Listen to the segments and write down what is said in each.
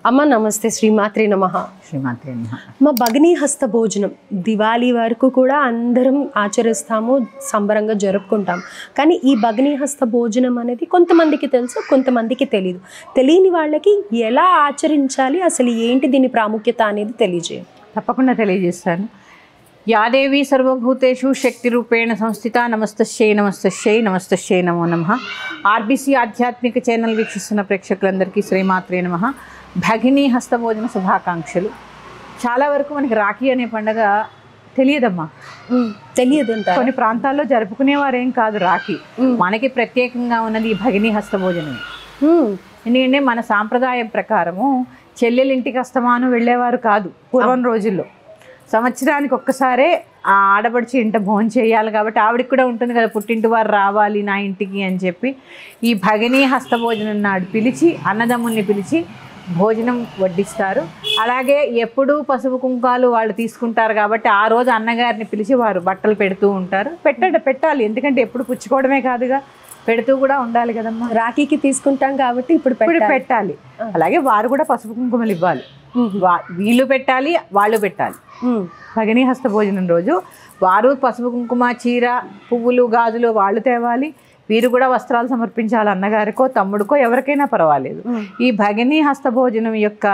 అమ్మ నమస్తే, శ్రీమాత్రే నమః. శ్రీమాత్రే నమః. మా భగినీ హస్త భోజనం దివాళీ వరకు కూడా అందరం ఆచరిస్తాము, సంబరంగా జరుపుకుంటాం. కానీ ఈ భగినీ హస్త భోజనం అనేది కొంతమందికి తెలుసు, కొంతమందికి తెలియదు. తెలియని వాళ్ళకి ఎలా ఆచరించాలి, అసలు ఏంటి దీని ప్రాముఖ్యత అనేది తెలియజేయండి. తప్పకుండా తెలియజేస్తాను. యాదేవి సర్వభూతేషు శక్తి రూపేణ సంస్థిత. నమస్తశ్యై నమస్తశ్యై నమస్తశ్యై నమో నమః. ఆర్బీసీ ఆధ్యాత్మిక ఛానల్ వీక్షిస్తున్న ప్రేక్షకులందరికీ శ్రీమాత్రే నమః. భగినీ హస్తభోజన శుభాకాంక్షలు. చాలా వరకు మనకి రాఖీ అనే పండుగ తెలియదమ్మా, తెలియదు. కొన్ని ప్రాంతాల్లో జరుపుకునేవారేం కాదు. రాఖీ మనకి ప్రత్యేకంగా ఉన్నది ఈ భగినీ హస్తభోజనమే. ఎందుకంటే మన సాంప్రదాయం ప్రకారము చెల్లెలింటికి అస్తమానం వెళ్ళేవారు కాదు పూర్వం రోజుల్లో. సంవత్సరానికి ఒక్కసారే ఆ ఆడపడిచి ఇంట భోజనం చేయాలి కాబట్టి ఆవిడకి కూడా ఉంటుంది కదా, పుట్టింటి వారు రావాలి నా ఇంటికి అని చెప్పి ఈ భగినీ హస్తభోజనం నాడు పిలిచి అన్నదమ్ముల్ని పిలిచి భోజనం వడ్డిస్తారు. అలాగే ఎప్పుడూ పసుపు కుంకాలు వాళ్ళు తీసుకుంటారు కాబట్టి ఆ రోజు అన్నగారిని పిలిచి వారు బట్టలు పెడుతూ ఉంటారు. పెట్టాలి, ఎందుకంటే ఎప్పుడు పుచ్చుకోవడమే కాదుగా, పెడుతూ కూడా ఉండాలి కదమ్మా. రాఖీకి తీసుకుంటాం కాబట్టి ఇప్పుడు పెట్టాలి. అలాగే వారు కూడా పసుపు కుంకుమలు ఇవ్వాలి. వీళ్ళు పెట్టాలి, వాళ్ళు పెట్టాలి. భగినీ హస్త భోజనం రోజు వారు పసుపు కుంకుమ, చీర, పువ్వులు, గాజులు వాళ్ళు తేవాలి. వీరు కూడా వస్త్రాలు సమర్పించాలి. అన్నగారికో తమ్ముడికో ఎవరికైనా పర్వాలేదు. ఈ భగినీ హస్త భోజనం యొక్క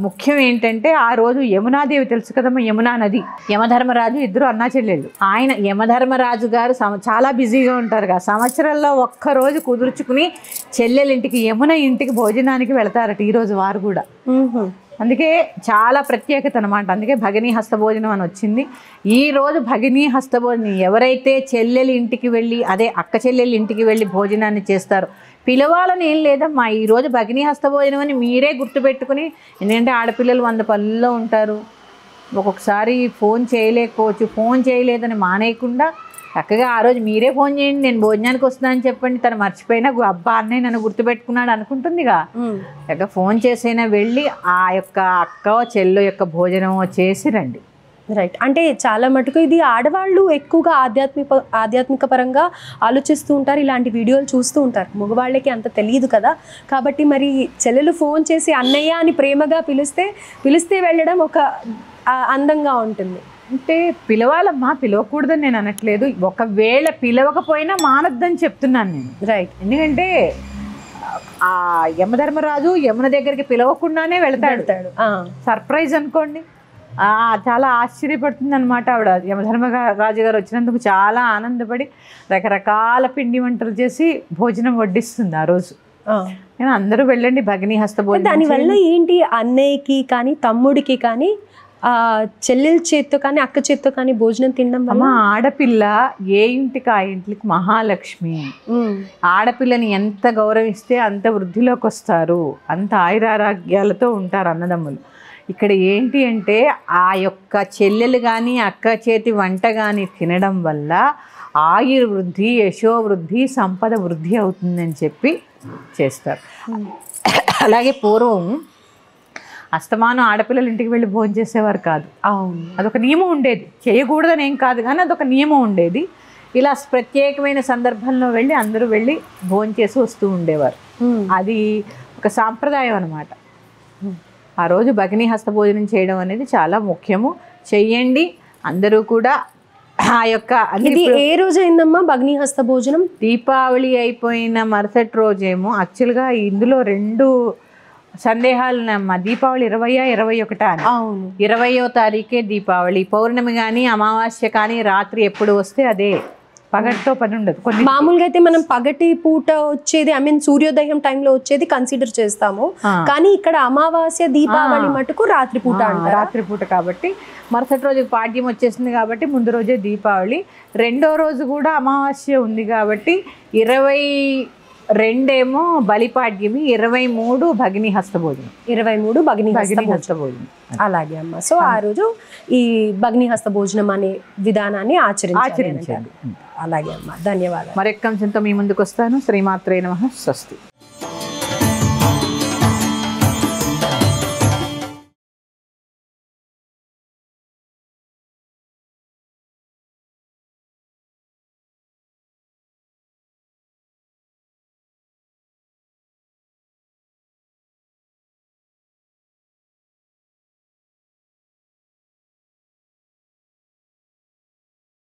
ముఖ్యం ఏంటంటే ఆ రోజు యమునాదేవి తెలుసు కదమ్మా, యమునా నది, యమధర్మరాజు ఇద్దరు అన్నా చెల్లెళ్ళు. ఆయన యమధర్మరాజు గారు చాలా బిజీగా ఉంటారు కదా, సంవత్సరంలో ఒక్కరోజు కుదుర్చుకుని చెల్లెలింటికి యమున ఇంటికి భోజనానికి వెళతారట ఈరోజు వారు కూడా. అందుకే చాలా ప్రత్యేకత అనమాట. అందుకే భగినీ హస్తభోజనం అని వచ్చింది. ఈరోజు భగినీ హస్తభోజనం ఎవరైతే చెల్లెలి ఇంటికి వెళ్ళి, అదే అక్క చెల్లెలి ఇంటికి వెళ్ళి భోజనాన్ని చేస్తారో, పిలవాలని ఏం లేదమ్మా. ఈరోజు భగినీ హస్తభోజనం అని మీరే గుర్తుపెట్టుకుని, ఎందుకంటే ఆడపిల్లలు 100 పనుల్లో ఉంటారు, ఒక్కొక్కసారి ఫోన్ చేయలేకపోవచ్చు. ఫోన్ చేయలేదని మానేయకుండా చక్కగా ఆ రోజు మీరే ఫోన్ చేయండి, నేను భోజనానికి వస్తున్నానని చెప్పండి. తను మర్చిపోయినా అబ్బా అన్నయ్య నన్ను గుర్తుపెట్టుకున్నాడు అనుకుంటుందిగా, చక్కగా ఫోన్ చేసైనా వెళ్ళి ఆ యొక్క అక్క చెల్లో యొక్క భోజనమో చేసి రండి. రైట్. అంటే చాలా మటుకు ఇది ఆడవాళ్ళు ఎక్కువగా ఆధ్యాత్మిక పరంగా ఆలోచిస్తూ ఉంటారు, ఇలాంటి వీడియోలు చూస్తూ ఉంటారు. మగవాళ్ళకి అంత తెలియదు కదా, కాబట్టి మరి చెల్లెలు ఫోన్ చేసి అన్నయ్య అని ప్రేమగా పిలిస్తే వెళ్ళడం ఒక అందంగా ఉంటుంది. అంటే పిలవాలమ్మా, పిలవకూడదని నేను అనట్లేదు. ఒకవేళ పిలవకపోయినా మానద్దని చెప్తున్నాను నేను. రైట్. ఎందుకంటే ఆ యమధర్మరాజు యమున దగ్గరికి పిలవకుండానే వెళ్తాడు. సర్ప్రైజ్ అనుకోండి. చాలా ఆశ్చర్యపడుతుంది అనమాట ఆవిడ. యమధర్మరాజు గారు వచ్చినందుకు చాలా ఆనందపడి రకరకాల పిండి వంటలు చేసి భోజనం వడ్డిస్తుంది ఆ రోజు. నేను అందరూ వెళ్ళండి భగినీ హస్తభోజనం. దానివల్ల ఏంటి, అన్నయ్యకి కానీ తమ్ముడికి కానీ చెల్లెల చేత్తో కానీ అక్క చేత్తో కానీ భోజనం తినడం వల్ల ఆడపిల్ల ఏ ఇంటికి ఆ ఇంటికి మహాలక్ష్మి. ఆడపిల్లని ఎంత గౌరవిస్తే అంత వృద్ధిలోకి వస్తారు, అంత ఆయురారోగ్యాలతో ఉంటారు అన్నదమ్ములు. ఇక్కడ ఏంటి అంటే ఆ యొక్క చెల్లెలు కానీ అక్క చేతి వంట కానీ తినడం వల్ల ఆయుర్వృద్ధి, యశోవృద్ధి, సంపద వృద్ధి అవుతుందని చెప్పి చేస్తారు. అలాగే పూర్వం అస్తమానం ఆడపిల్లలు ఇంటికి వెళ్ళి భోజనం చేసేవారు కాదు. అవును, అదొక నియమం ఉండేది. చేయకూడదని ఏం కాదు కానీ అదొక నియమం ఉండేది. ఇలా ప్రత్యేకమైన సందర్భంలో వెళ్ళి అందరూ వెళ్ళి భోజనం చేసి వస్తూ ఉండేవారు. అది ఒక సాంప్రదాయం అన్నమాట. ఆ రోజు భగినీ హస్తభోజనం చేయడం అనేది చాలా ముఖ్యము. చెయ్యండి అందరూ కూడా. ఆ యొక్క ఇది ఏ రోజు అయిందమ్మా భగినీ హస్త భోజనం? దీపావళి అయిపోయిన మరుసటి రోజేమో. యాక్చువల్గా ఇందులో 2 సందేహాలు ఉన్నాయమ్మా. దీపావళి 20, 21 అని. 20వ తారీఖే దీపావళి. పౌర్ణమి కానీ అమావాస్య కానీ రాత్రి ఎప్పుడు వస్తే అదే, పగటితో పని ఉండదు. కొన్ని మామూలుగా అయితే మనం పగటి పూట వచ్చేది, సూర్యోదయం టైంలో వచ్చేది కన్సిడర్ చేస్తాము. కానీ ఇక్కడ అమావాస్య దీపావళి మటుకు రాత్రిపూట అంటారు. రాత్రిపూట కాబట్టి మరుసటి రోజు పాడ్యం వచ్చేసింది కాబట్టి ముందు రోజే దీపావళి. 2వ రోజు కూడా అమావాస్య ఉంది కాబట్టి 22 ఏమో బలిపాడ్యమి, 23 భగినీ హస్తభోజనం. 23 భగినీ హస్తభోజనం. అలాగే అమ్మ. సో ఆ రోజు ఈ భగినీ హస్త భోజనం అనే విధానాన్ని ఆచరించాలి. అలాగే అమ్మ, ధన్యవాదాలు. మరొక అంశంతో మీ ముందుకు వస్తాను. శ్రీమాత్రే నమః. స్వస్తి.